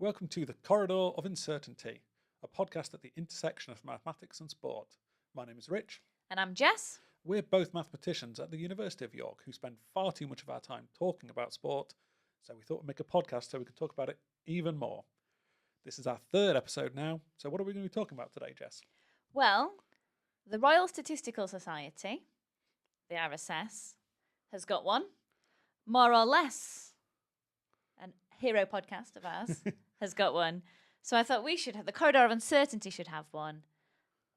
welcome to the Corridor of Uncertainty, a podcast at the intersection of mathematics and sport. My name is Rich. And I'm Jess. We're both mathematicians at the University of York who spend far too much of our time talking about sport, so we thought we'd make a podcast so we could talk about it even more. This is our third episode now, so what are we going to be talking about today, Jess? Well, the Royal Statistical Society, the RSS, has got one, more or less. An hero podcast of ours has got one. So I thought we should have, the Corridor of Uncertainty should have one,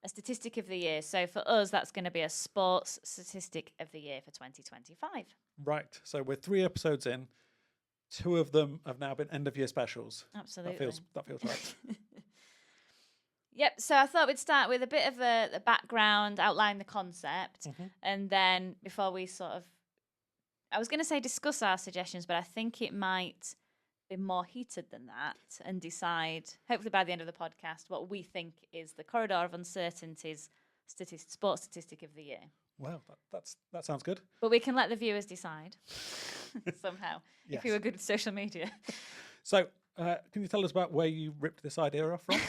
a statistic of the year. So for us, that's going to be a sports statistic of the year for 2025. Right, so we're 3 episodes in. 2 of them have now been end-of-year specials. Absolutely. That feels right. Yep, so I thought we'd start with a bit of the background, outline the concept, and then before we sort of, I was going to say discuss our suggestions, but I think it might be more heated than that and decide, hopefully by the end of the podcast, what we think is the Corridor of Uncertainty's sports statistic of the year. Well, that sounds good. But we can let the viewers decide somehow, Yes. if you were good with social media. So, can you tell us about where you ripped this idea off from?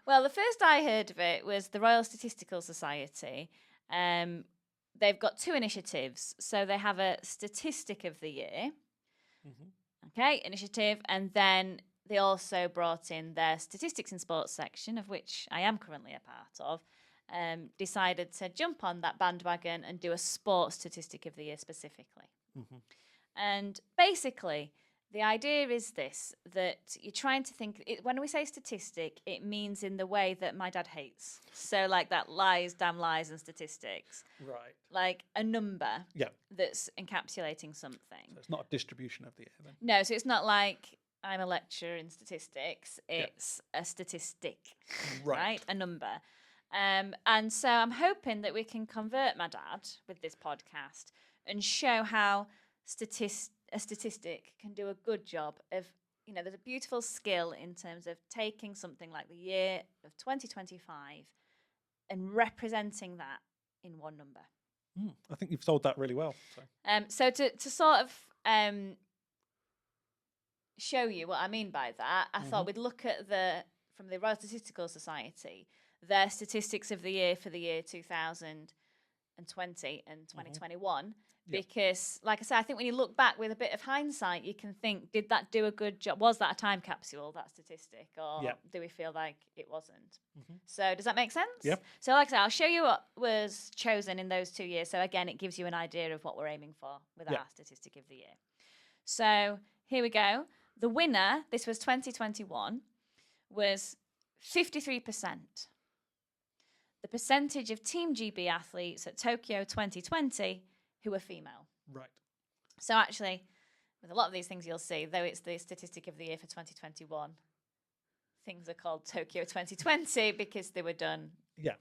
Well, the first I heard of it was the Royal Statistical Society. They've got 2 initiatives. So they have a statistic of the year, initiative, and then they also brought in their statistics in sports section, of which I am currently a part of, decided to jump on that bandwagon and do a sports statistic of the year specifically. And basically, the idea is this, that you're trying to think, when we say statistic, it means in the way that my dad hates. So like that lies, damn lies and statistics. Right. Like a number Yeah. that's encapsulating something. So it's not a distribution of the year then? No, so it's not like I'm a lecturer in statistics. It's a statistic, right? A number. And so I'm hoping that we can convert my dad with this podcast and show how a statistic can do a good job of, there's a beautiful skill in terms of taking something like the year of 2025 and representing that in one number. I think you've sold that really well. So to sort of show you what I mean by that, I thought we'd look at from the Royal Statistical Society, their statistics of the year for the year 2020 and 2021. Because, like I said, I think when you look back with a bit of hindsight, you can think, did that do a good job? Was that a time capsule, that statistic? Or do we feel like it wasn't? So does that make sense? Yep. So like I said, I'll show you what was chosen in those 2 years. So again, it gives you an idea of what we're aiming for with our statistic of the year. So here we go. The winner, this was 2021, was 53%. The percentage of Team GB athletes at Tokyo 2020 who are female. Right. So actually, with a lot of these things you'll see, though it's the statistic of the year for 2021, things are called Tokyo 2020 because they were done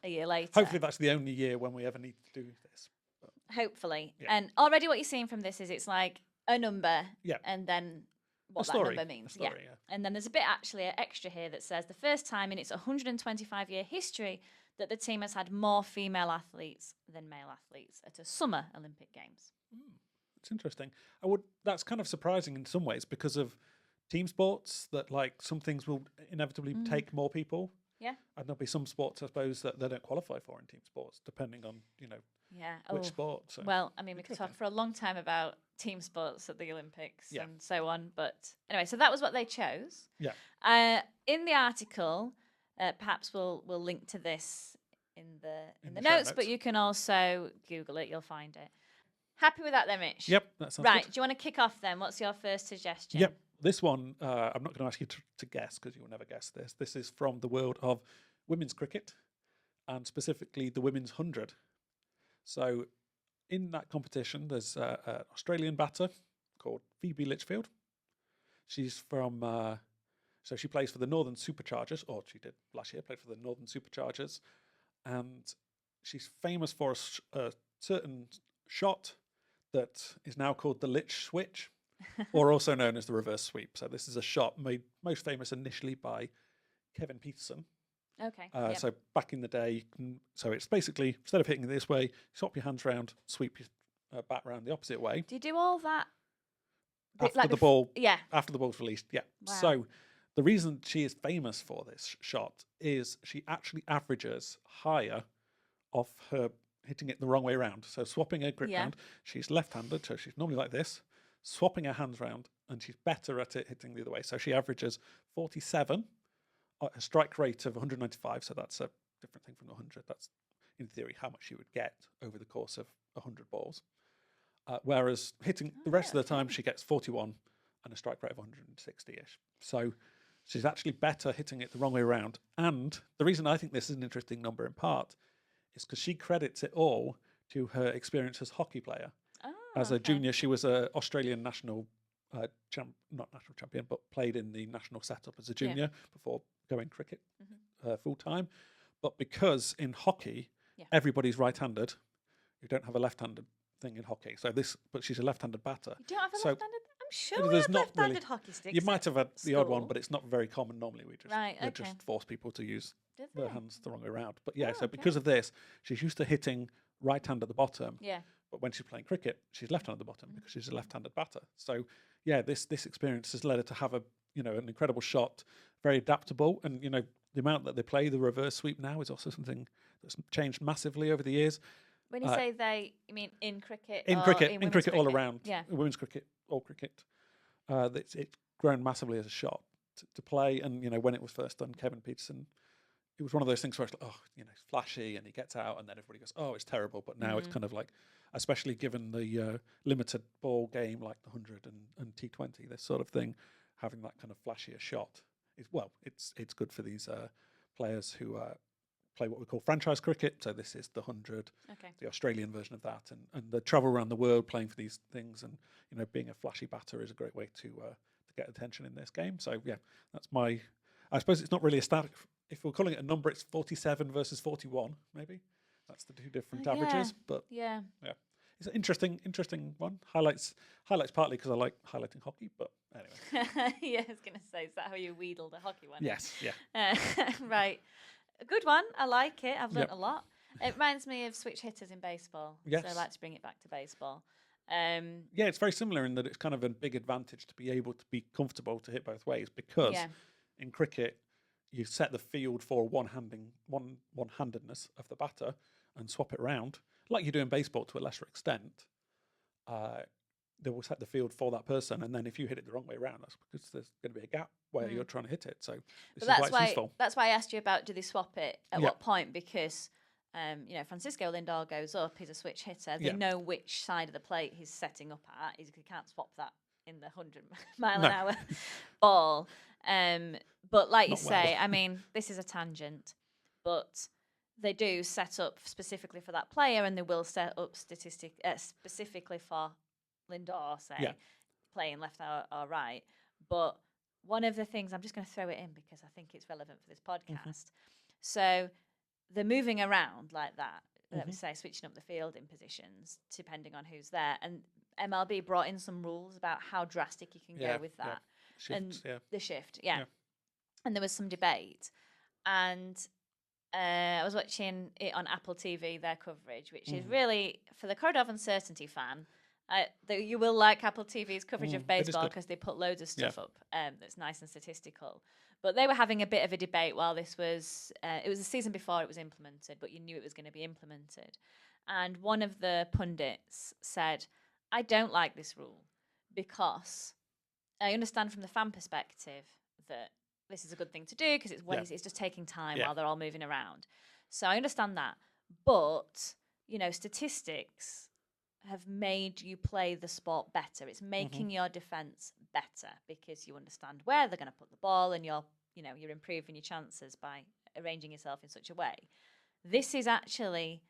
a year later. Hopefully that's the only year when we ever need to do this. Hopefully. Yeah. And already what you're seeing from this is it's like a number and then what that number means. And then there's a bit actually extra here that says the first time in its 125-year history that the team has had more female athletes than male athletes at a summer Olympic Games. It's interesting. That's kind of surprising in some ways because of team sports that like some things will inevitably take more people. Yeah. And there'll be some sports, I suppose, that they don't qualify for in team sports, depending on, which sport. So. Well, I mean, we could talk for a long time about team sports at the Olympics and so on. But anyway, so that was what they chose. Yeah. In the article, perhaps we'll link to this in the notes, but you can also Google it. You'll find it. Happy with that then, Mitch? Yep, that sounds right. good. Do you want to kick off then? What's your first suggestion? Yep. This one, I'm not going to ask you to guess because you'll never guess this. This is from the world of women's cricket and specifically the women's 100. So in that competition, there's an Australian batter called Phoebe Litchfield. She's from... So she plays for the Northern Superchargers, or she did last year, played for the Northern Superchargers. And she's famous for a certain shot that is now called the Litch Switch, or also known as the reverse sweep. So this is a shot made most famous initially by Kevin Peterson. Okay. So back in the day, so it's basically, instead of hitting it this way, swap your hands round, sweep your bat round the opposite way. Do you do all that after the ball. Yeah. After the ball's released. Yeah. Wow. So the reason she is famous for this shot is she actually averages higher off her hitting it the wrong way around. So swapping her grip round, she's left-handed, so she's normally like this, swapping her hands round, and she's better at it hitting the other way. So she averages 47, a strike rate of 195, so that's a different thing from the 100. That's, in theory, how much she would get over the course of 100 balls. Whereas hitting the rest of the time, she gets 41 and a strike rate of 160-ish. So she's actually better hitting it the wrong way around. And the reason I think this is an interesting number in part is because she credits it all to her experience as hockey player. As a junior, she was an Australian national, not national champion, but played in the national setup as a junior before going cricket full time. But because in hockey, everybody's right-handed, you don't have a left-handed thing in hockey. So but she's a left-handed batter. You don't have a left-handed? I'm sure there's left-handed hockey sticks. You might have had the odd one, but it's not very common normally. We just force people to use their hands the wrong way around. But because of this, she's used to hitting right-hand at the bottom. Yeah. But when she's playing cricket, she's left-hand at the bottom because she's a left-handed batter. So this experience has led her to have an incredible shot, very adaptable, and the amount that they play the reverse sweep now is also something that's changed massively over the years. When you say they, you mean in cricket? In cricket all around. Yeah. Women's cricket, all cricket. It's grown massively as a shot to play. And, when it was first done, Kevin Peterson, it was one of those things where it's like, it's flashy and he gets out and then everybody goes, oh, it's terrible. But now it's kind of like, especially given the limited ball game like the 100 and T20, this sort of thing, having that kind of flashier shot it's good for these players who play what we call franchise cricket. So this is the 100, the Australian version of that, and the travel around the world playing for these things, and being a flashy batter is a great way to get attention in this game. So that's my. I suppose it's not really a static. If we're calling it a number, it's 47 versus 41. Maybe that's the two different averages. But it's an interesting one. Highlights partly because I like highlighting hockey, but anyway. I was going to say, is that how you wheedled a hockey one? Yes. Yeah. Right. A good one. I like it. I've learnt a lot. It reminds me of switch hitters in baseball. Yes. So I like to bring it back to baseball. It's very similar in that it's kind of a big advantage to be able to be comfortable to hit both ways, because in cricket you set the field for one-handedness of the batter and swap it around like you do in baseball to a lesser extent. They will set the field for that person, and then if you hit it the wrong way around, that's because there's going to be a gap where you're trying to hit it. So this is why it's useful. That's why I asked you about, do they swap it at what point? Because Francisco Lindor goes up, he's a switch hitter. They know which side of the plate he's setting up at. He can't swap that in the 100 mile an hour ball. But like you say, I mean, this is a tangent, but they do set up specifically for that player, and they will set up specifically for Lindor, say, playing left or right. But one of the things, I'm just going to throw it in because I think it's relevant for this podcast. So they're moving around like that, let me say, switching up the fielding positions depending on who's there. And MLB brought in some rules about how drastic you can go with that. Shifts, the shift, And there was some debate. And I was watching it on Apple TV, their coverage, which is really, for the Code of Uncertainty fan, you will like Apple TV's coverage of baseball because they put loads of stuff up that's nice and statistical. But they were having a bit of a debate while this was, it was the season before it was implemented, but you knew it was going to be implemented. And one of the pundits said, I don't like this rule because I understand from the fan perspective that this is a good thing to do because it's just taking time while they're all moving around. So I understand that. But, statistics have made you play the sport better. It's making your defense better because you understand where they're going to put the ball, and you're improving your chances by arranging yourself in such a way. This is actually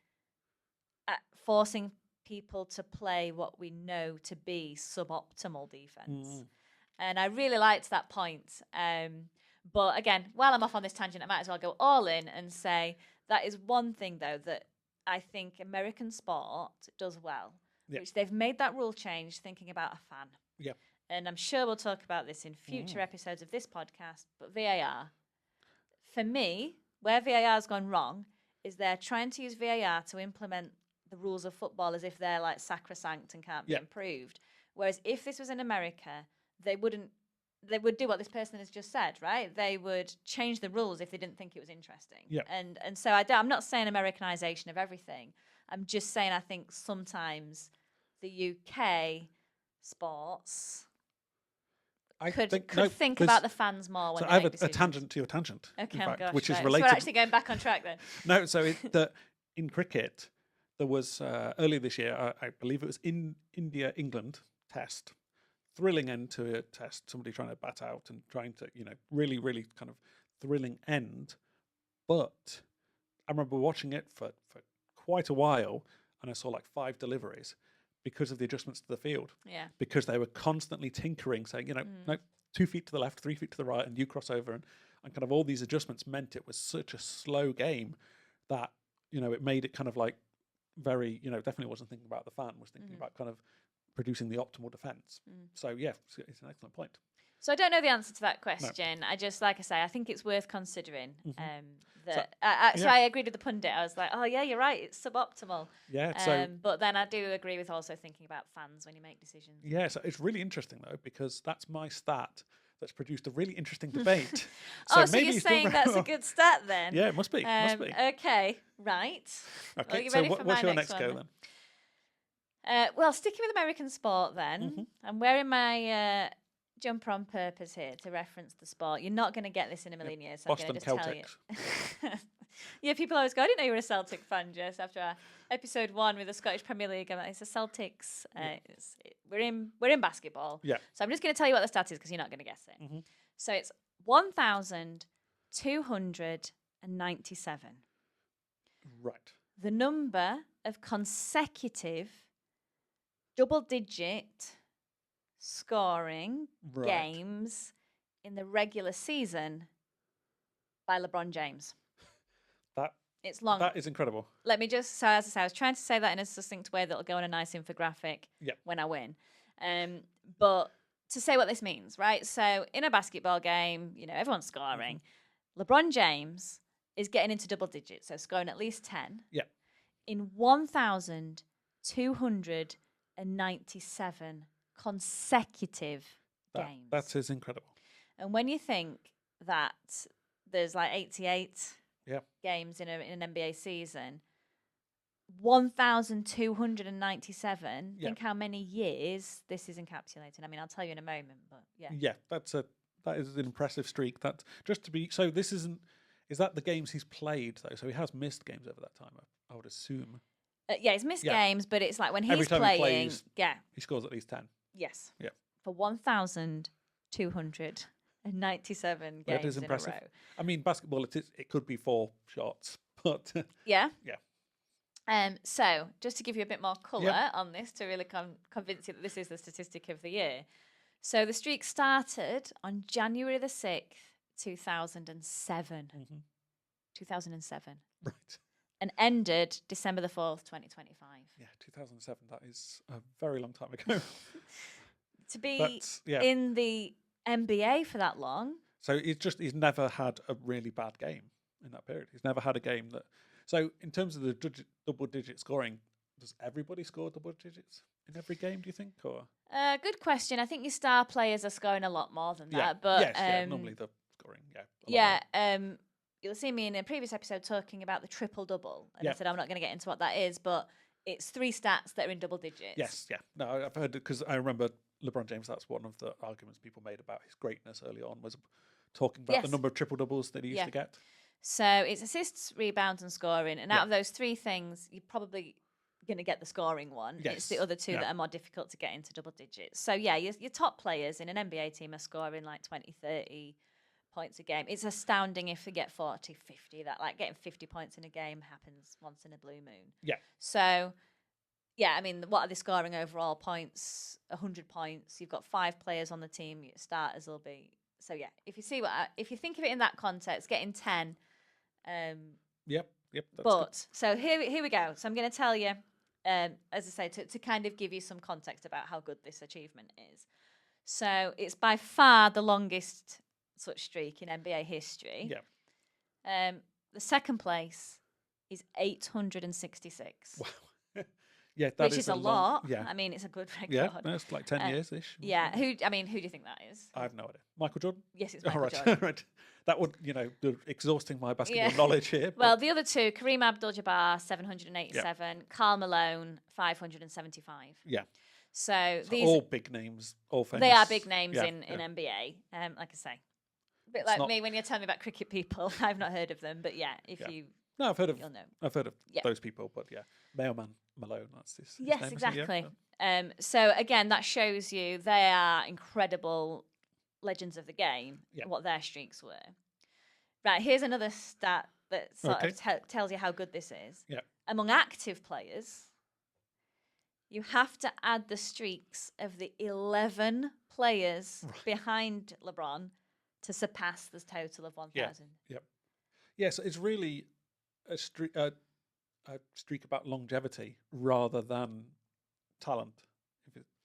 forcing people to play what we know to be suboptimal defense. And I really liked that point. But again, while I'm off on this tangent, I might as well go all in and say that is one thing, though, that I think American sport does well, which they've made that rule change thinking about a fan. Yeah. And I'm sure we'll talk about this in future episodes of this podcast, but VAR, for me, where VAR has gone wrong is they're trying to use VAR to implement the rules of football as if they're like sacrosanct and can't be improved, Whereas if this was in America, they would do what this person has just said, right? They would change the rules if they didn't think it was interesting. Yeah. And so I'm not saying Americanization of everything. I'm just saying I think sometimes the UK sports could think about the fans more when they I make have a tangent to your tangent, okay, in fact, gosh, which is right. related. So we're actually going back on track then. No, so in cricket, there was earlier this year, I believe it was in India, England test, thrilling end to a test, somebody trying to bat out and trying to, really, really kind of thrilling end. But I remember watching it for quite a while, and I saw like 5 deliveries because of the adjustments to the field. Yeah. Because they were constantly tinkering, saying, no, 2 feet to the left, 3 feet to the right, and you cross over. And kind of all these adjustments meant it was such a slow game that, it made it kind of like very, definitely wasn't thinking about the fan, was thinking about kind of producing the optimal defence. So, yeah, it's an excellent point. So I don't know the answer to that question. No. I just, like I say, I think it's worth considering. So I agreed with the pundit. I was like, oh yeah, you're right. It's suboptimal. Yeah. But then I do agree with also thinking about fans when you make decisions. Yeah. So it's really interesting though, because that's my stat that's produced a really interesting debate. So you're saying that's a good stat then? Yeah, it must be. Okay. Right. Okay. Well, you ready for what's my your next one, go then? Well, sticking with American sport then, I'm wearing my jumper on purpose here to reference the sport. You're not going to get this in a million years, so Boston I'm going to just Celtics. tell you. Yeah, people always go, I didn't know you were a Celtic fan, Jess, after our episode 1 with the Scottish Premier League. It's the Celtics. We're in basketball. Yeah. So I'm just going to tell you what the stat is because you're not going to guess it. So it's 1,297. Right. The number of consecutive double-digit scoring games in the regular season by LeBron James. It's long. That is incredible. Let me just, so as I say, I was trying to say that in a succinct way that'll go on a nice infographic when I win. But to say what this means, right? So in a basketball game, everyone's scoring. LeBron James is getting into double digits, so scoring at least 10. Yeah. In 1,297 consecutive games. That is incredible. And when you think that there's like 88 games in an NBA season, 1,297. Think how many years this is encapsulating. I mean, I'll tell you in a moment, but yeah. Yeah, that is an impressive streak. That just to be so. This isn't. Is that the games he's played though? So he has missed games over that time. I would assume. Yeah, he's missed games, but it's like when he's playing. He plays, he scores at least 10. Yes. Yeah. For 1,297 games is impressive. in a row. I mean, basketball, it could be 4 shots, but yeah. Yeah. So, just to give you a bit more colour on this, to really convince you that this is the statistic of the year. So, the streak started on January the 6th, 2007. 2007. Right. And ended December the 4th, 2025. Yeah, 2007. That is a very long time ago. To be in the NBA for that long. So he's never had a really bad game in that period. He's never had a game that. So in terms of the double-digit scoring, does everybody score double digits in every game? Do you think? Or good question. I think your star players are scoring a lot more than that. But normally the scoring. You'll see me in a previous episode talking about the triple-double. And I said I'm not going to get into what that is, but it's 3 stats that are in double digits. Yes, yeah. No, I've heard it because I remember LeBron James, that's one of the arguments people made about his greatness early on, was talking about the number of triple-doubles that he used to get. So it's assists, rebounds, and scoring. And out of those 3 things, you're probably going to get the scoring one. Yes. It's the other 2 that are more difficult to get into double digits. So, your top players in an NBA team are scoring like 20, 30 points a game. It's astounding if they get 40, 50. That like getting 50 points in a game happens once in a blue moon. Yeah. So, I mean, what are they scoring overall? Points, 100 points. You've got 5 players on the team. Your starters will be. So, if you think of it in that context, getting 10. Yep. But so here we go. So I'm going to tell you, as I say, to kind of give you some context about how good this achievement is. So it's by far the longest such streak in NBA history. Yeah. The second place is 866. Wow. Yeah, that which is a long, lot. Yeah, I mean, it's a good record. yeah, no, it's like 10 years ish. Yeah, who do you think that is? I have no idea. Michael Jordan. Yes, it's All Michael right, Jordan. right. That would, exhausting my basketball knowledge here. Well, the other two, Kareem Abdul-Jabbar, 787, Karl Malone, 575. Yeah. So these all big names, all famous. They are big names Yeah, in NBA. Like I say, a bit It's like not- me when you're telling me about cricket people. I've not heard of them, but yeah, if you No, I've heard of you'll know. I've heard of those people, but yeah, Mailman Malone. That's his Yes, name, isn't it? exactly. Yeah. So again, that shows you they are incredible legends of the game. Yeah. What their streaks were. Right, here's another stat that sort Okay. of tells you how good this is. Yeah. Among active players, you have to add the streaks of the 11 players behind LeBron to surpass the total of 1,000. Yeah, so it's really a streak about longevity rather than talent.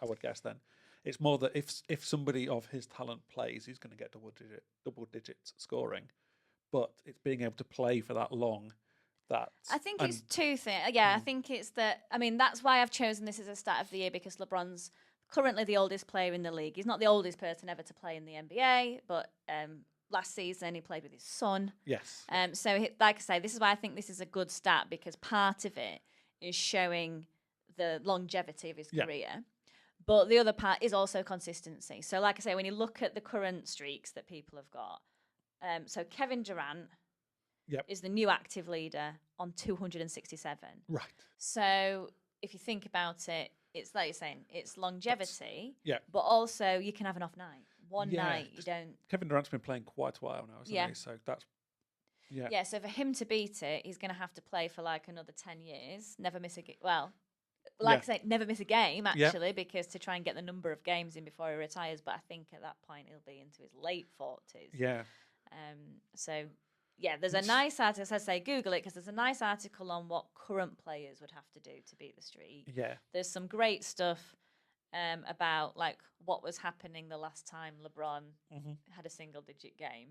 I would guess then it's more that if somebody of his talent plays, he's going to get double digits scoring, but it's being able to play for that long. I think it's two things. I think it's that. I mean, that's why I've chosen this as a stat of the year, because LeBron's currently the oldest player in the league. He's not the oldest person ever to play in the NBA, but last season he played with his son. Yes. So, like I say, this is why I think this is a good stat, because part of it is showing the longevity of his career. But the other part is also consistency. So, like I say, when you look at the current streaks that people have got, so Kevin Durant is the new active leader on 267. Right. So, if you think about it, it's like you're saying, it's longevity. Yeah. But also, you can have an off night. One night, you don't. Kevin Durant's been playing quite a while now, hasn't he? So that's. Yeah. Yeah. So for him to beat it, he's going to have to play for like another 10 years, never miss a game. Well, like I say, never miss a game actually, because to try and get the number of games in before he retires. But I think at that point he'll be into his late 40s. Yeah. So yeah, there's a nice article. As I say, Google it, because there's a nice article on what current players would have to do to beat the streak. Yeah. There's some great stuff about like what was happening the last time LeBron had a single-digit game.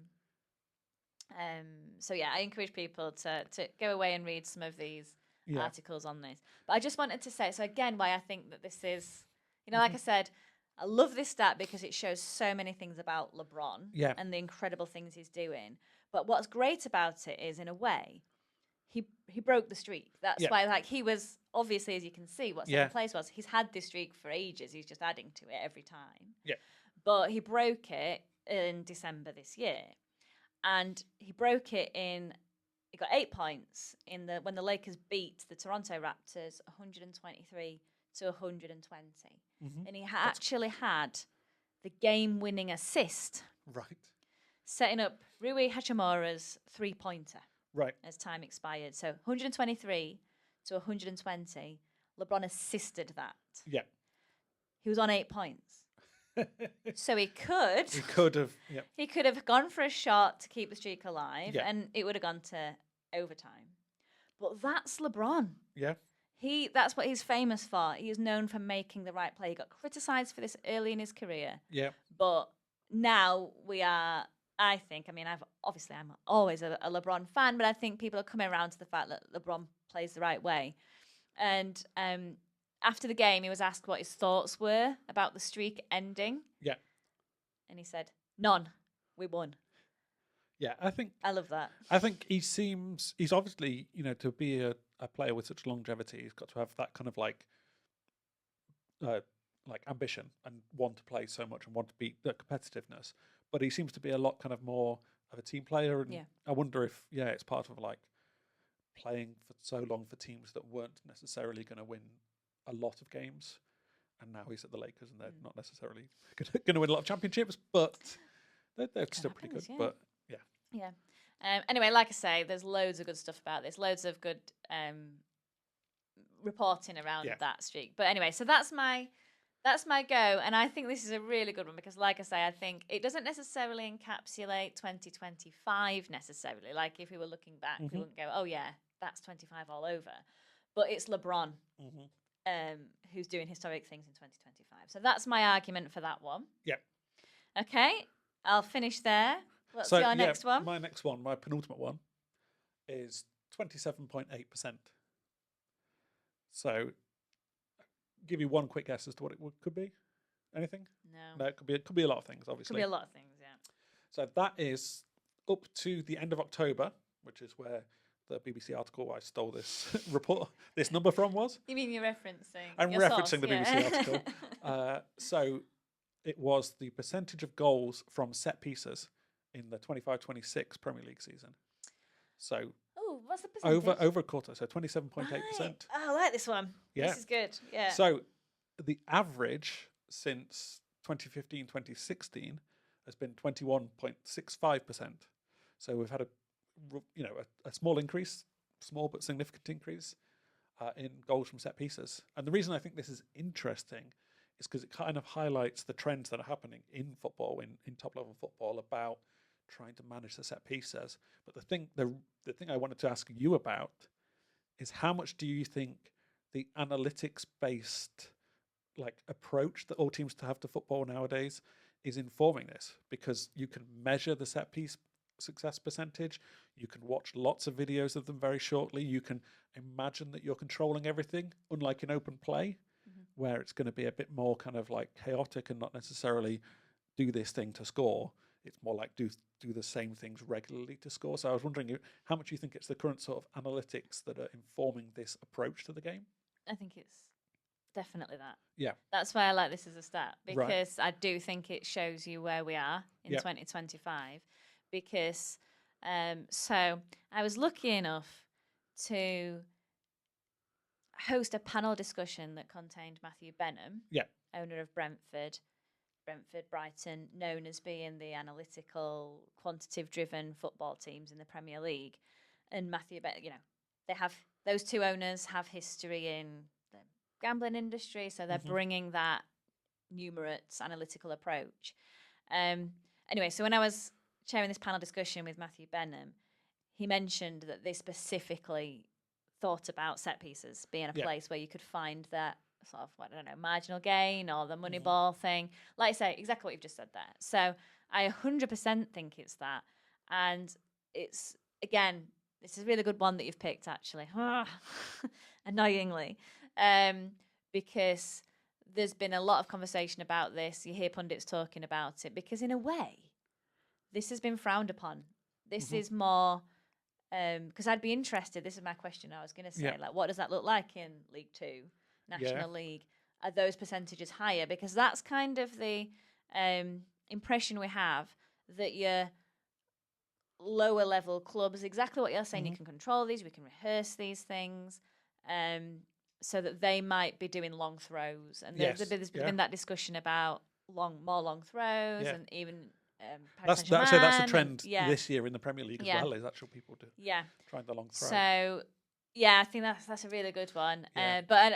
So yeah, I encourage people to go away and read some of these articles on this. But I just wanted to say, so again, why I think that this is, like I said, I love this stat because it shows so many things about LeBron and the incredible things he's doing. But what's great about it is, in a way, he broke the streak. That's why, like, he was, obviously, as you can see, what second place was. He's had this streak for ages. He's just adding to it every time. Yeah. But he broke it in December this year. And he broke it he got 8 points when the Lakers beat the Toronto Raptors 123 to 120. And he actually had the game-winning assist. Right. Setting up Rui Hachimura's three-pointer. Right. As time expired. So 123 to 120. LeBron assisted that. Yeah. He was on 8 points. So he could have. Yeah. He could have gone for a shot to keep the streak alive, and it would have gone to overtime. But that's LeBron. Yeah. That's what he's famous for. He is known for making the right play. He got criticised for this early in his career. Yeah. But now we are, I think, I'm always a LeBron fan, but I think people are coming around to the fact that LeBron plays the right way. And after the game, he was asked what his thoughts were about the streak ending. Yeah. And he said, none. We won. Yeah, I love that. I think he's obviously, to be a player with such longevity, he's got to have that kind of like ambition and want to play so much and want to beat the competitiveness. But he seems to be a lot kind of more of a team player. And I wonder if, it's part of like playing for so long for teams that weren't necessarily going to win a lot of games. And now he's at the Lakers and they're not necessarily going to win a lot of championships, but they're still pretty good. But yeah. Anyway, like I say, there's loads of good stuff about this, loads of good reporting around that streak. But anyway, so that's my go, and I think this is a really good one because, like I say, I think it doesn't necessarily encapsulate 2025 necessarily. Like if we were looking back, we wouldn't go, "Oh yeah, that's 25 all over," but it's LeBron who's doing historic things in 2025. So that's my argument for that one. Yeah. Okay, I'll finish there. What's your next one? My next one, my penultimate one, is 27.8%. So give you one quick guess as to what it could be? Anything? No. No, it could be a lot of things, obviously. Could be a lot of things, yeah. So that is up to the end of October, which is where the BBC article I stole this this number from was. You mean you're referencing? I'm your referencing source, the BBC article. So it was the percentage of goals from set pieces in the 25-26 Premier League season. So what's the percentage? over a quarter, so 27.8%. Right. Oh, I like this one. Yeah. This is good. Yeah. So the average since 2015-2016 has been 21.65%. So we've had a small increase, small but significant increase in goals from set pieces. And the reason I think this is interesting is because it kind of highlights the trends that are happening in football, in top level football, about trying to manage the set pieces. But the thing I wanted to ask you about is, how much do you think the analytics based approach that all teams have to football nowadays is informing this? Because you can measure the set piece success percentage, you can watch lots of videos of them very shortly, you can imagine that you're controlling everything, unlike in open play, where it's going to be a bit more kind of like chaotic and not necessarily do this thing to score. It's more like do the same things regularly to score. So I was wondering how much you think it's the current sort of analytics that are informing this approach to the game? I think it's definitely that. Yeah. That's why I like this as a stat, because I do think it shows you where we are in 2025. Because so I was lucky enough to host a panel discussion that contained Matthew Bingham, owner of Brentford, Brighton, known as being the analytical, quantitative-driven football teams in the Premier League. And Matthew, they have, those two owners have history in the gambling industry, so they're bringing that numerate analytical approach. Anyway, so when I was sharing this panel discussion with Matthew Bingham, he mentioned that they specifically thought about set pieces being a place where you could find that sort of, marginal gain or the money ball thing. Like I say, exactly what you've just said there. So I 100% think it's that. And it's, again, this is a really good one that you've picked, actually. Annoyingly. Because there's been a lot of conversation about this. You hear pundits talking about it. Because in a way, this has been frowned upon. This is more... because I'd be interested, this is my question I was going to say, what does that look like in League Two, National League? Are those percentages higher? Because that's kind of the impression we have, that your lower level clubs, exactly what you're saying, you can control these, we can rehearse these things, so that they might be doing long throws. And there's been that discussion about more long throws and even... that's a trend this year in the Premier League as well, is actual people trying the long throw. So I think that's a really good one. But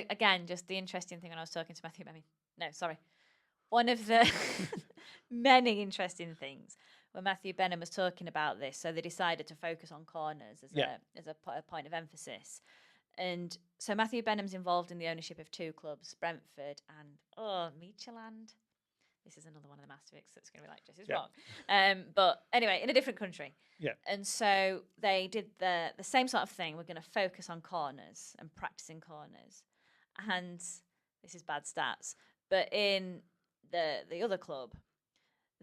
again, just the interesting thing when I was talking to Matthew, one of the many interesting things when Matthew Bingham was talking about this, so they decided to focus on corners as a point of emphasis. And so Matthew Benham's involved in the ownership of two clubs, Brentford and Midtjylland. This is another one of the Masterix that's going to be like, Jess is wrong. But anyway, in a different country. Yeah. And so they did the same sort of thing. We're going to focus on corners and practicing corners. And this is bad stats. But in the other club,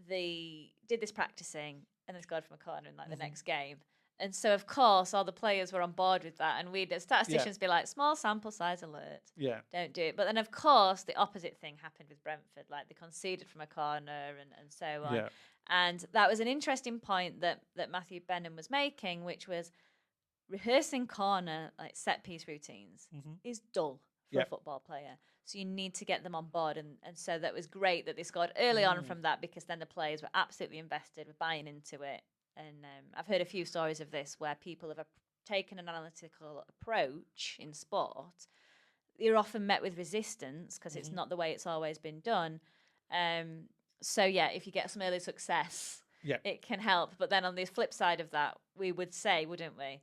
they did this practicing and they scored from a corner in the next game. And so, of course, all the players were on board with that. And we'd, as statisticians, be like, small sample size alert. Yeah. Don't do it. But then, of course, the opposite thing happened with Brentford. Like, they conceded from a corner and so on. Yeah. And that was an interesting point that Matthew Bingham was making, which was rehearsing corner, set-piece routines is dull for a football player. So you need to get them on board. And so that was great that they scored early on from that, because then the players were absolutely invested, were buying into it. And I've heard a few stories of this where people have taken an analytical approach in sport. You're often met with resistance because it's not the way it's always been done. So, if you get some early success, it can help. But then on the flip side of that, we would say, wouldn't we,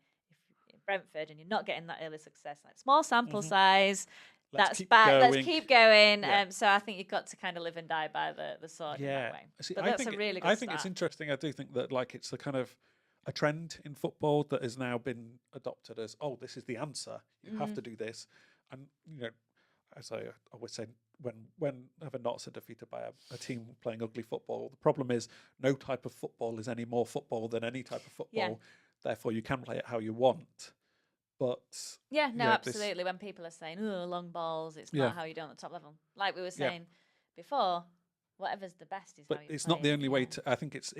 if you're Brentford and you're not getting that early success, like small sample size, that's bad. Let's keep going. So I think you've got to kind of live and die by the sword in that way. See, but that's a really good I think it's interesting. I do think that it's the kind of a trend in football that has now been adopted as, this is the answer. You have to do this. And, as I always say, whenever Notts are defeated by a team playing ugly football, the problem is no type of football is any more football than any type of football. Therefore, you can play it how you want. But absolutely. When people are saying, "Oh, long balls," it's not how you do on the top level. Like we were saying before, whatever's the best is but how you it's play not the it, only way to. I think it's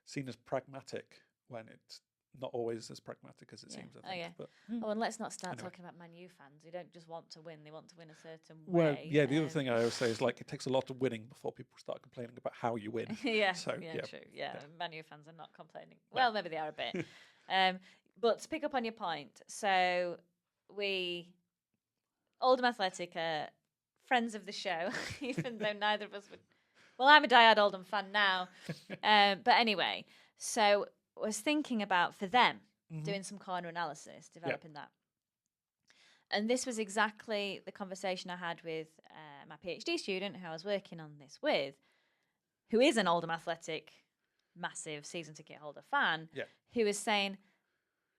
seen as pragmatic when it's not always as pragmatic as it seems. I think. But, and let's not start talking about Man U fans who don't just want to win; they want to win a certain way. Well, the other thing I always say is it takes a lot of winning before people start complaining about how you win. True. Man U fans are not complaining. Well, maybe they are a bit. But to pick up on your point, so we, Oldham Athletic, are friends of the show, even though neither of us would. Well, I'm a diehard Oldham fan now, but anyway, so I was thinking about for them doing some corner analysis, developing that, and this was exactly the conversation I had with my PhD student who I was working on this with, who is an Oldham Athletic massive season ticket holder fan, who was saying,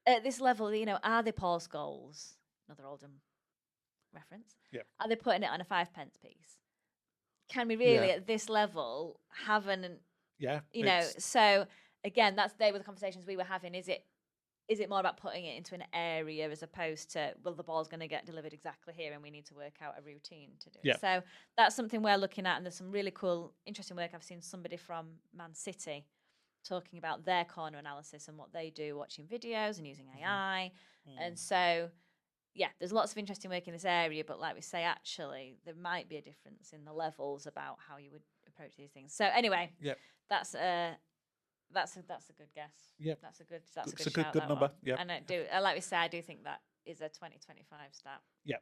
at this level, are they Paul's goals? Another Oldham reference. Yeah. Are they putting it on a 5p piece? Can we really, at this level, have so again, they were the conversations we were having. Is it more about putting it into an area as opposed to, well, the ball's going to get delivered exactly here and we need to work out a routine to do it. So that's something we're looking at, and there's some really cool, interesting work. I've seen somebody from Man City talking about their corner analysis and what they do, watching videos and using AI. And so, there's lots of interesting work in this area, but like we say, actually, there might be a difference in the levels about how you would approach these things. So anyway, that's a good guess. Yeah, that's a good number. Yeah, and like we say, I do think that is a 2025 stat. Yeah.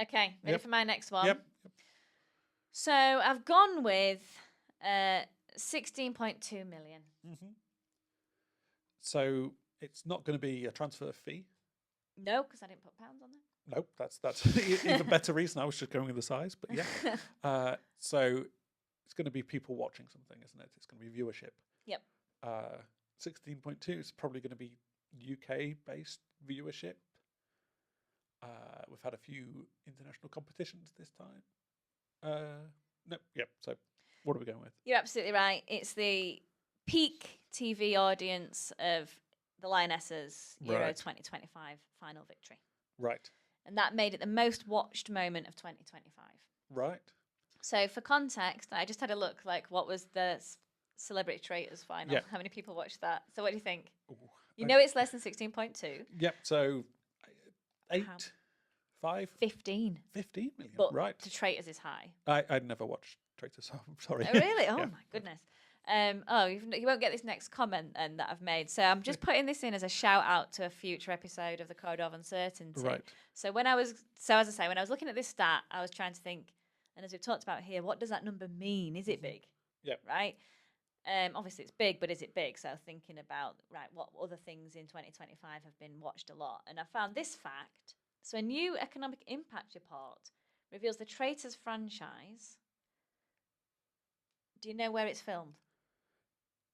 Okay, ready for my next one? Yep. So I've gone with 16.2 million. So it's not going to be a transfer fee. No, because I didn't put pounds on there. Nope, that's even better reason. I was just going with the size, but so it's going to be people watching something, isn't it? It's going to be viewership. Yep. 16.2 is probably going to be UK-based viewership. We've had a few international competitions this time. So what are we going with? You're absolutely right. It's the peak TV audience of the Lionesses' Euro 2025 final victory. Right. And that made it the most watched moment of 2025. Right. So for context, I just had a look, what was the Celebrity Traitors final? Yeah. How many people watched that? So what do you think? It's less than 16.2. Yep, so 15 million. But right. The Traitors is high. I'd never watched Traitors, so I'm sorry. Oh, really? Oh, my goodness. You won't get this next comment that I've made. So I'm just putting this in as a shout out to a future episode of the Code of Uncertainty. Right. So as I say, when I was looking at this stat, I was trying to think, and as we've talked about here, what does that number mean? Is it big? Yeah. Right. Obviously it's big, but is it big? So thinking about what other things in 2025 have been watched a lot, and I found this fact. So a new economic impact report reveals the Traitors franchise. Do you know where it's filmed?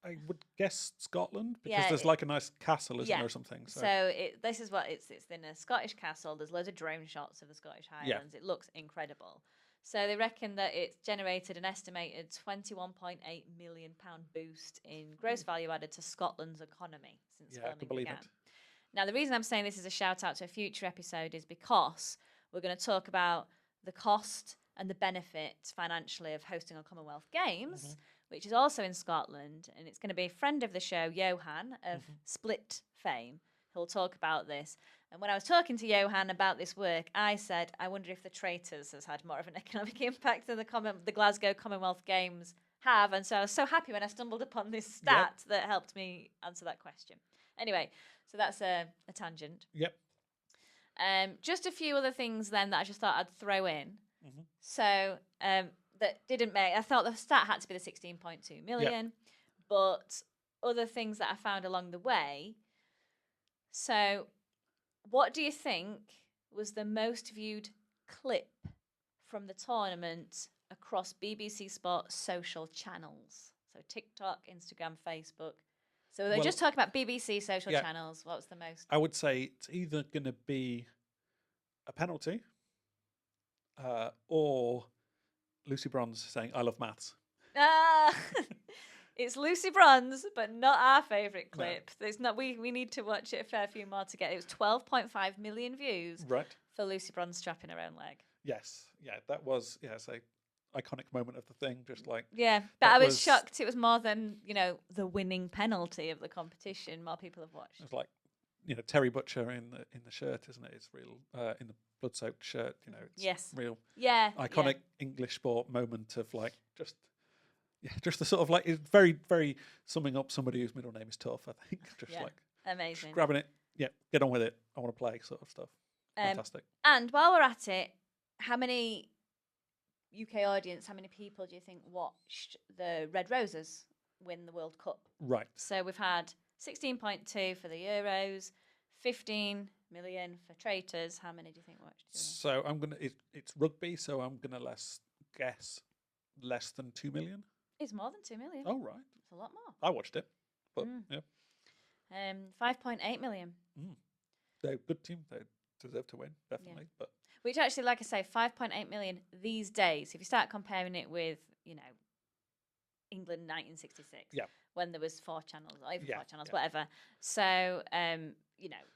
I would guess Scotland, because there's a nice castle, isn't there, or something? So this is what it's in a Scottish castle. There's loads of drone shots of the Scottish Highlands. It looks incredible. So they reckon that it's generated an estimated £21.8 million boost in gross value added to Scotland's economy since filming began. It. Now, the reason I'm saying this is a shout out to a future episode is because we're going to talk about the cost and the benefit financially of hosting a Commonwealth Games, which is also in Scotland, and it's going to be a friend of the show, Johan of Split fame, who'll talk about this. And when I was talking to Johan about this work, I said, I wonder if the Traitors has had more of an economic impact than the Glasgow Commonwealth Games have. And so I was so happy when I stumbled upon this stat that helped me answer that question. Anyway, so that's a tangent. Yep. Just a few other things then that I just thought I'd throw in. So that didn't make, I thought the stat had to be the 16.2 million, but other things that I found along the way. So what do you think was the most viewed clip from the tournament across BBC Sports social channels? So TikTok, Instagram, Facebook. So they're just talking about BBC social channels. What was the most? I would say it's either going to be a penalty or Lucy Bronze saying, "I love maths." Ah, it's Lucy Bronze, but not our favourite No. clip. There's not. We need to watch it a fair few more to get. It was 12.5 million views Right. for Lucy Bronze strapping her own leg. Yes. Yeah. That was a iconic moment of the thing. Just like Yeah, but I was shocked. It was more than the winning penalty of the competition. More people have watched. It was like Terry Butcher in the shirt, isn't it? It's real in the blood-soaked shirt. It's real. Yeah. Iconic English sport moment of like just the sort of like it's very very summing up somebody whose middle name is Tough. I think just like amazing, just grabbing it. Yeah, get on with it. I want to play sort of stuff. Fantastic. And while we're at it, how many UK audience? How many people do you think watched the Red Roses win the World Cup? Right. So we've had 16.2 for the Euros, 15 million for Traitors. How many do you think watched? So I'm gonna. It's rugby, so I'm gonna guess less than 2 million. It's more than 2 million. Oh right, it's a lot more. I watched it, but yeah. 5.8 million. They're a good team. They deserve to win, definitely. Yeah. But which actually, like I say, 5.8 million these days. If you start comparing it with England 1966, when there was 4 channels, or even 4 channels, whatever. So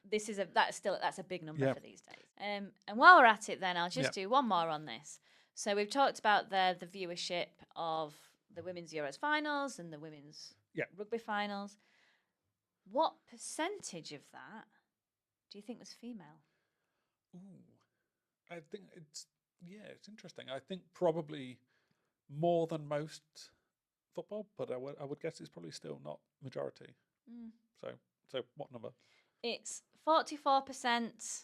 this is that's a big number for these days. And while we're at it, then I'll just do one more on this. So we've talked about the viewership of the women's Euros finals and the women's rugby finals. What percentage of that do you think was female? I think it's interesting. I think probably more than most football, but I would guess it's probably still not majority. So what number? It's 44%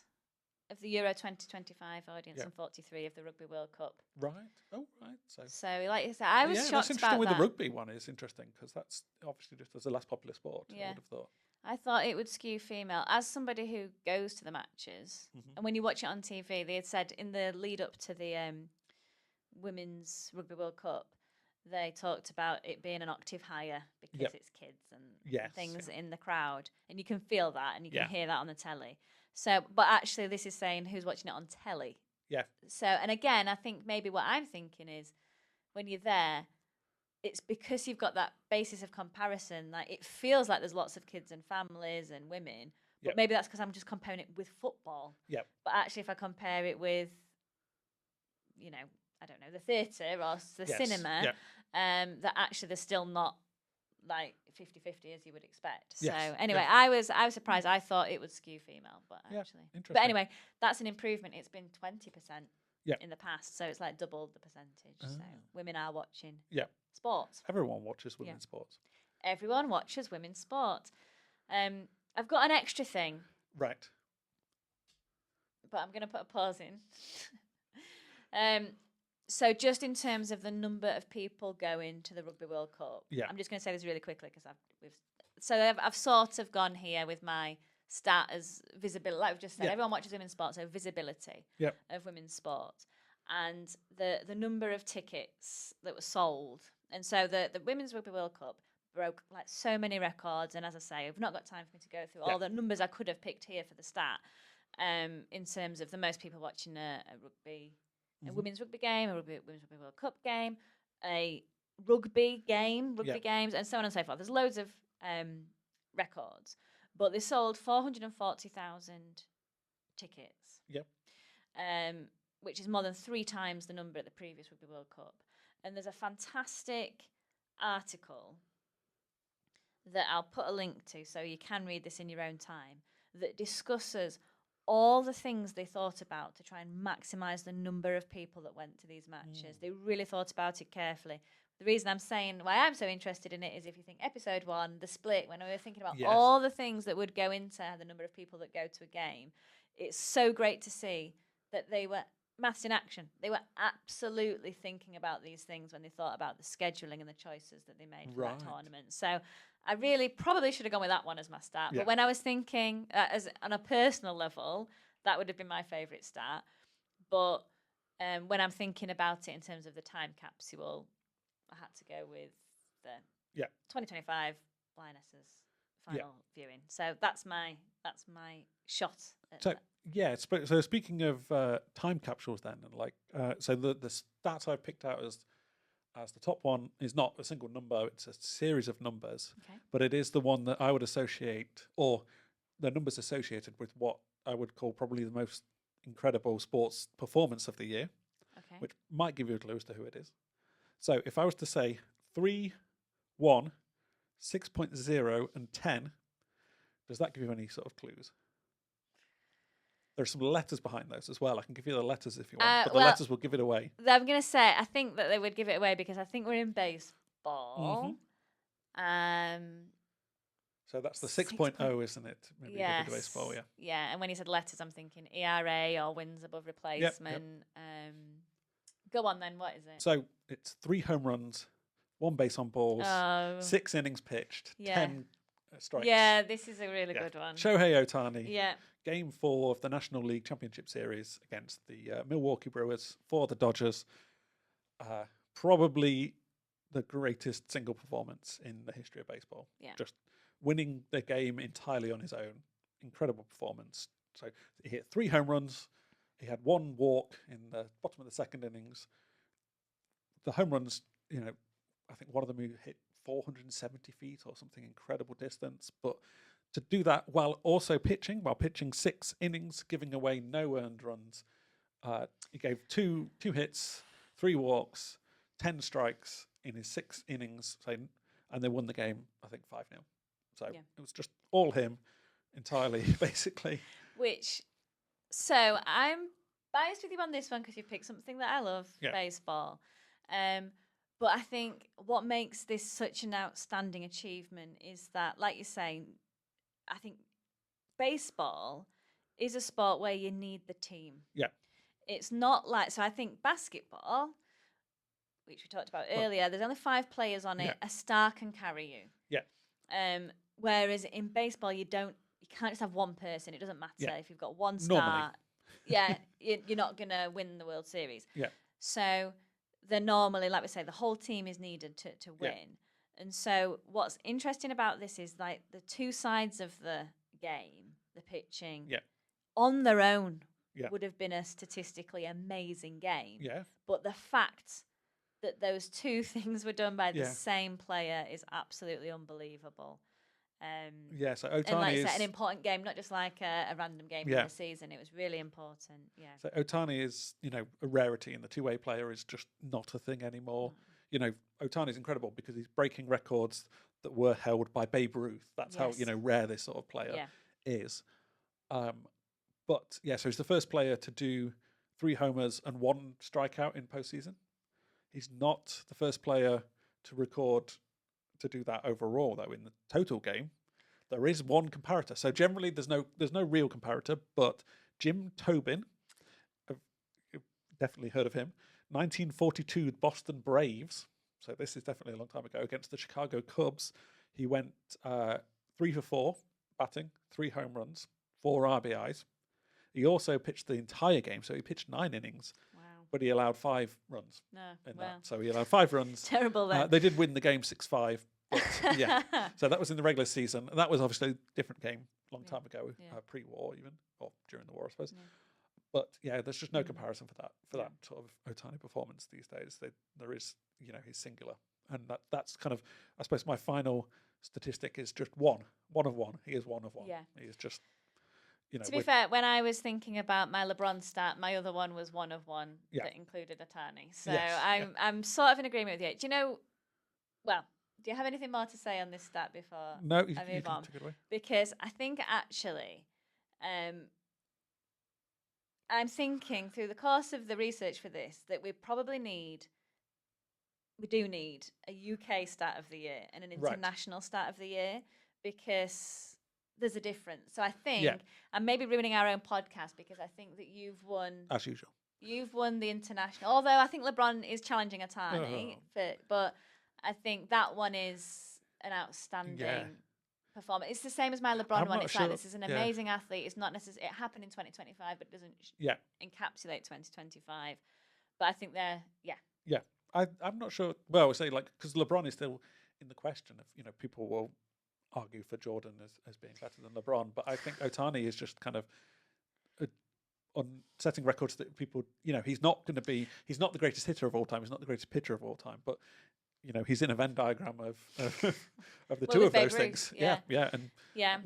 of the Euro 2025 audience and 43% of the Rugby World Cup. Right. Oh, right. So like you said, I was shocked that's interesting about with that. The rugby one is interesting because that's obviously just as the less popular sport. I would have thought. I thought it would skew female. As somebody who goes to the matches, and when you watch it on TV, they had said in the lead up to the Women's Rugby World Cup, they talked about it being an octave higher because it's kids and things in the crowd. And you can feel that and you can hear that on the telly. So, but actually this is saying who's watching it on telly. Yeah. So, and again, I think maybe what I'm thinking is when you're there, it's because you've got that basis of comparison. Like it feels like there's lots of kids and families and women, but maybe that's because I'm just comparing it with football. Yeah. But actually, if I compare it with, I don't know, the theatre or the cinema, that actually they're still not like 50-50 as you would expect. So anyway, I was surprised. I thought it would skew female, but actually, interesting. But anyway, that's an improvement. It's been 20% in the past, so it's like doubled the percentage. So women are watching sports. Everyone watches women's sports. Everyone watches women's sport. I've got an extra thing. Right. But I'm going to put a pause in. So just in terms of the number of people going to the Rugby World Cup, I'm just going to say this really quickly because I've sort of gone here with my stat as visibility. Like we've just said, everyone watches women's sport, so visibility of women's sport, and the number of tickets that were sold. And so the Women's Rugby World Cup broke like so many records. And as I say, I've not got time for me to go through all the numbers I could have picked here for the stat. In terms of the most people watching a women's rugby game, a women's rugby World Cup game, a rugby games, and so on and so forth. There's loads of records, but they sold 440,000 tickets. Yep. Which is more than 3 times the number at the previous Rugby World Cup. And there's a fantastic article that I'll put a link to so you can read this in your own time that discusses all the things they thought about to try and maximise the number of people that went to these matches. They really thought about it carefully. The reason I'm saying why I'm so interested in it is if you think episode 1, the split, when we were thinking about all the things that would go into the number of people that go to a game, it's so great to see that they were maths in action. They were absolutely thinking about these things when they thought about the scheduling and the choices that they made for that tournament. So I really probably should have gone with that one as my stat. But when I was thinking as on a personal level, that would have been my favourite stat. But when I'm thinking about it in terms of the time capsule, I had to go with the 2025 Lionesses final viewing. So that's my shot. So so speaking of time capsules, then, and so the stats I picked out as the top one is not a single number; it's a series of numbers. Okay. But it is the one that I would associate, or the numbers associated with what I would call probably the most incredible sports performance of the year. Okay. Which might give you a clue as to who it is. So if I was to say 3, 1, 6.0, and 10, does that give you any sort of clues? There's some letters behind those as well. I can give you the letters if you want, but the letters will give it away. I'm going to say, I think that they would give it away because I think we're in baseball. So that's the 6.0, isn't it? Maybe yes. Baseball, yeah. Yeah, and when he said letters, I'm thinking ERA or wins above replacement. Yep. Go on then, what is it? So it's 3 home runs, 1 base on balls, 6 innings pitched, 10 strikes. Yeah, this is a really good one. Shohei Ohtani. Yeah. Game 4 of the National League Championship Series against the Milwaukee Brewers for the Dodgers. Probably the greatest single performance in the history of baseball. Yeah. Just winning the game entirely on his own. Incredible performance. So he hit 3 home runs. He had 1 walk in the bottom of the second innings. The home runs, I think one of them hit 470 feet or something incredible distance. But to do that while pitching 6 innings, giving away no earned runs, he gave two hits, 3 walks, 10 strikes in his 6 innings, and they won the game, I think 5-0. So it was just all him entirely, basically. So I'm biased with you on this one because you picked something that I love, baseball. But I think what makes this such an outstanding achievement is that, like you're saying, I think baseball is a sport where you need the team. Yeah. It's not so I think basketball, which we talked about earlier, there's only 5 players on it. A star can carry you. Yeah. Whereas in baseball, you can't just have one person. It doesn't matter if you've got one Normally. star. You're not going to win the World Series. Yeah. So they're normally, like we say, the whole team is needed to win. Yeah. And so what's interesting about this is the 2 sides of the game, the pitching, on their own would have been a statistically amazing game. Yeah. But the fact that those 2 things were done by the same player is absolutely unbelievable. So Ohtani and like is an important game, not just like a random game in the season. It was really important. Yeah. So Ohtani is, a rarity, and the 2-way player is just not a thing anymore. Ohtani is incredible because he's breaking records that were held by Babe Ruth. That's how rare this sort of player is. So he's the first player to do 3 homers and 1 strikeout in postseason. He's not the first player to do that overall, though. In the total game, there is one comparator. So generally, there's no real comparator, but Jim Tobin, I've definitely heard of him. 1942 Boston Braves. So this is definitely a long time ago, against the Chicago Cubs. He went 3 for 4 batting, 3 home runs, 4 RBIs. He also pitched the entire game, so he pitched 9 innings. But he allowed 5 runs in that. So he allowed 5 runs. Terrible then. They did win the game 6-5. But so that was in the regular season. And that was obviously a different game a long time ago, pre-war even, or during the war, I suppose. Yeah. But there's just no comparison for that sort of Ohtani performance these days. There is, he's singular. And that's kind of, I suppose my final statistic is just one of one. He is one of one. Yeah. He is just... To be fair, when I was thinking about my LeBron stat, my other one was 1 of 1 that included Ohtani. So I'm sort of in agreement with you. Do you know? Well, do you have anything more to say on this stat before I move on? Take it away. Because I think actually, I'm thinking through the course of the research for this that we do need a UK stat of the year and an international stat of the year, because there's a difference. So I think I'm maybe ruining our own podcast because I think that you've won, as usual. You've won the international. Although I think LeBron is challenging Ohtani, but I think that one is an outstanding performance. It's the same as my LeBron one. It's like, this is an amazing athlete. It's not necessarily, it happened in 2025, but it doesn't encapsulate 2025. But I think I'm not sure. Well, I would say because LeBron is still in the question of, people will argue for Jordan as being better than LeBron, but I think Ohtani is just kind of on setting records that people, he's not the greatest hitter of all time, he's not the greatest pitcher of all time, but he's in a Venn diagram of the two of those things. Yeah. And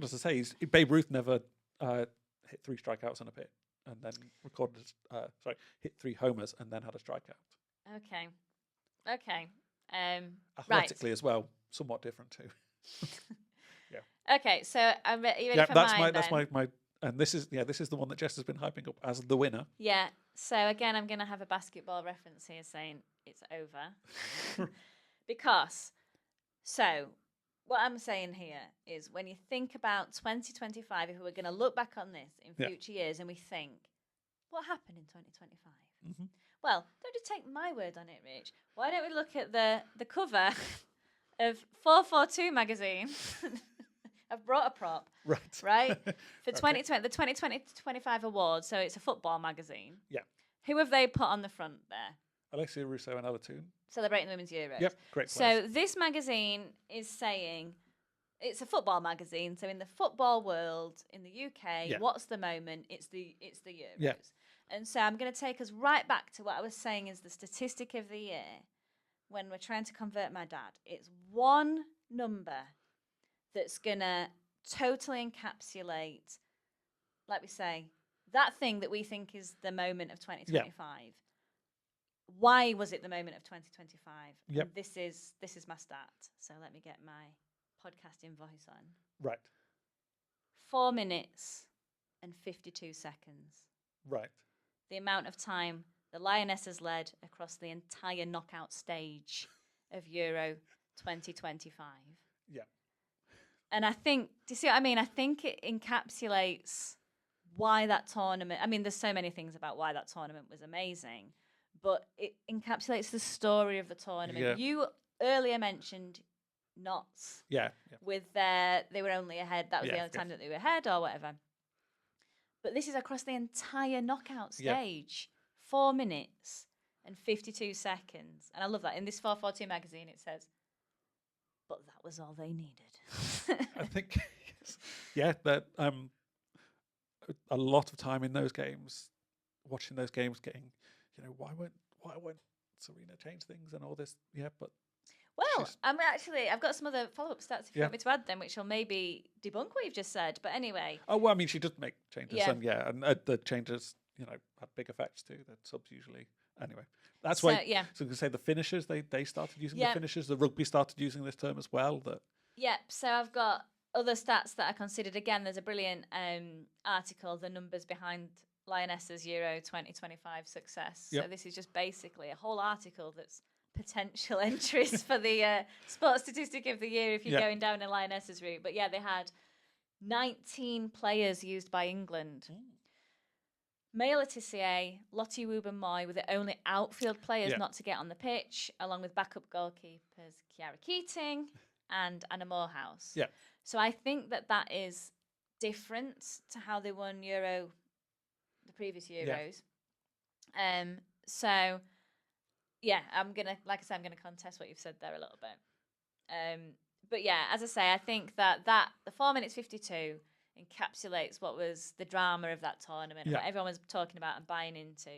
as I say, Babe Ruth never hit 3 strikeouts on a pit, and then hit 3 homers and then had a strikeout. Okay. Athletically as well, somewhat different too. Okay, so are you ready for mine? That's my. And this is the one that Jess has been hyping up as the winner. Yeah. So again, I'm going to have a basketball reference here saying it's over. Because, what I'm saying here is when you think about 2025, if we're going to look back on this in future years and we think, what happened in 2025? Mm-hmm. Well, don't just take my word on it, Rich. Why don't we look at the cover of 442 magazine? I've brought a prop. Right? For 2020, the 2020-25 awards. So it's a football magazine. Yeah. Who have they put on the front there? Alexia Russo and Alatoon. Celebrating the Women's Euros. Yep, great. So this magazine is saying it's a football magazine. So in the football world in the UK, what's the moment? It's the Euros. Yeah. And so I'm going to take us right back to what I was saying is the statistic of the year when we're trying to convert my dad. It's one number that's going to totally encapsulate, like we say, that thing that we think is the moment of 2025. Yeah. Why was it the moment of 2025? Yep. This is my stat. So let me get my podcasting voice on. Right. 4 minutes and 52 seconds. Right. The amount of time the Lionesses led across the entire knockout stage of Euro 2025. Yeah. And I think, do you see what I mean? I think it encapsulates why that tournament, I mean, there's so many things about why that tournament was amazing, but it encapsulates the story of the tournament. Yeah. You earlier mentioned knots. Yeah. With they were only ahead. That was the only time that they were ahead or whatever. But this is across the entire knockout stage. 4 minutes and 52 seconds. And I love that. In this 442 magazine, it says, but that was all they needed. I think, that a lot of time in those games, watching those games, getting, why won't Serena change things and all this? Yeah, but well, I've got some other follow-up stats if you want me to add them, which will maybe debunk what you've just said. But anyway. Oh well, I mean, she does make changes, and the changes, had big effects too. The subs usually, anyway. That's why. Yeah. So you can say the finishers, they started using the finishers. The rugby started using this term as well. Yep. So I've got other stats that I considered. Again, there's a brilliant article, "The Numbers Behind Lionesses Euro 2025 Success." Yep. So this is just basically a whole article that's potential entries for the sports statistic of the year if you're going down a Lionesses route. But they had 19 players used by England. Maya Letitia, Lottie Wubben-Moy were the only outfield players not to get on the pitch, along with backup goalkeepers Kiara Keating and Anna Morehouse. Yeah. So I think that is different to how they won the previous Euros. So I'm gonna, like I said, I'm gonna contest what you've said there a little bit. But as I say, I think that the 4 minutes 52 encapsulates what was the drama of that tournament and what everyone was talking about and buying into.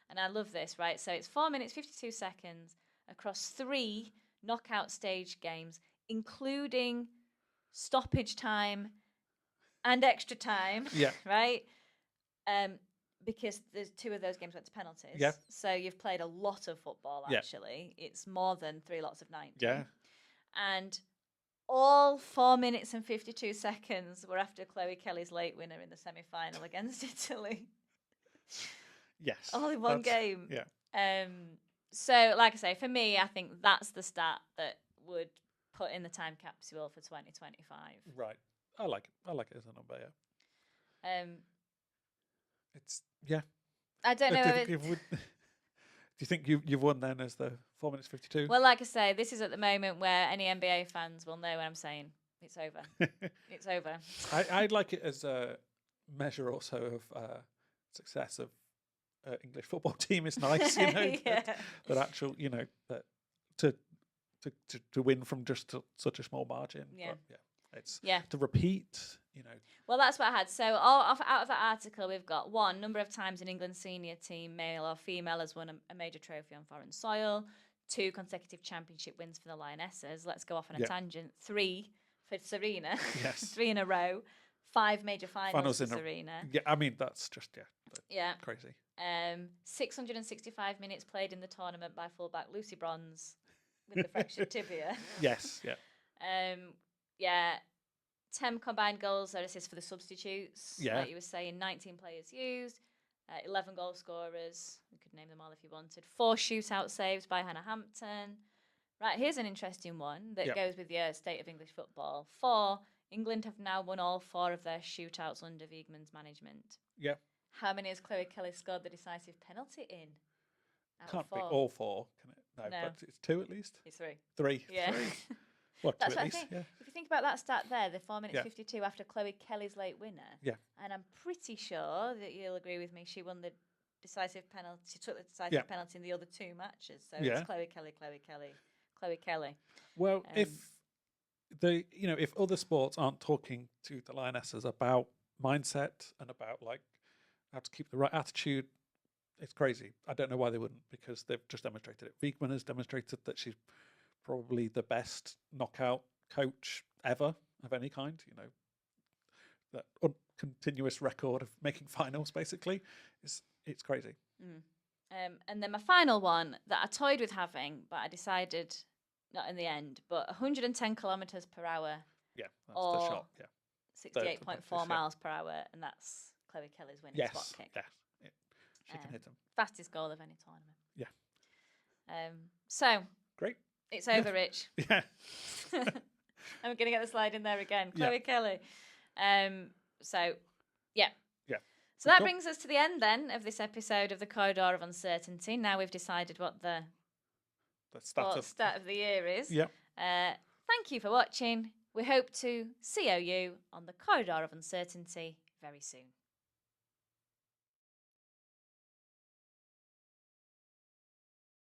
And I love this, right? So it's 4 minutes 52 seconds across 3 knockout stage games, including stoppage time and extra time. Yeah. Right? Because there's 2 of those games went to penalties. Yeah. So you've played a lot of football, actually. Yeah. It's more than 3 lots of 90. Yeah. And all 4 minutes and 52 seconds were after Chloe Kelly's late winner in the semi-final against Italy. Yes. All in one game. Yeah. So, like I say, for me, I think that's the stat that would put in the time capsule for 2025. Right. I like it. I like it as a number, It's, I don't know. Do you think you've won then as the 4 minutes 52? Well, like I say, this is at the moment where any NBA fans will know what I'm saying. It's over. It's over. I'd like it as a measure also of success of English football team. It's nice, that actual, that to win from just such a small margin. Yeah. But, It's Yeah. to repeat, Well, that's what I had. So out of that article, we've got 1, number of times an England senior team, male or female, has won a major trophy on foreign soil. 2 consecutive championship wins for the Lionesses. Let's go off on a tangent. 3 for Serena. Yes. 3 in a row. 5 major finals for Serena. Yeah, I mean, that's just, crazy. 665 minutes played in the tournament by fullback Lucy Bronze with the fractured tibia. Yes, yeah. 10 combined goals or assists for the substitutes. Yeah. Like you were saying, 19 players used, 11 goal scorers. We could name them all if you wanted. 4 shootout saves by Hannah Hampton. Right, here's an interesting one that goes with your state of English football. 4, England have now won all 4 of their shootouts under Wiegman's management. Yeah. How many has Chloe Kelly scored the decisive penalty in? Can't be all 4, can it? No, but it's 2 at least. It's 3. 3. Yeah. 3. What, That's 2 what at least? I think. Yeah. If you think about that stat there, the 4 minutes 52 after Chloe Kelly's late winner. Yeah. And I'm pretty sure that you'll agree with me, she won the decisive penalty. She took the decisive penalty in the other 2 matches. So it's Chloe Kelly. Well, if other sports aren't talking to the Lionesses about mindset and about how to keep the right attitude, it's crazy. I don't know why they wouldn't, because they've just demonstrated it. Wiegman has demonstrated that she's probably the best knockout coach ever of any kind. That continuous record of making finals, basically, it's crazy. And then my final one that I toyed with having, but I decided not in the end, but 110 kilometres per hour. Yeah, that's the shot. Yeah, 68.4 miles per hour, and that's Chloe Kelly's winning spot kick. Yeah, she can hit them. Fastest goal of any tournament. Yeah. So great. It's over, Rich. Yeah. I'm going to get the slide in there again. Chloe Kelly. So that brings us to the end then of this episode of the Corridor of Uncertainty. Now we've decided what the start of the year is. Yeah. Thank you for watching. We hope to see you on the Corridor of Uncertainty very soon.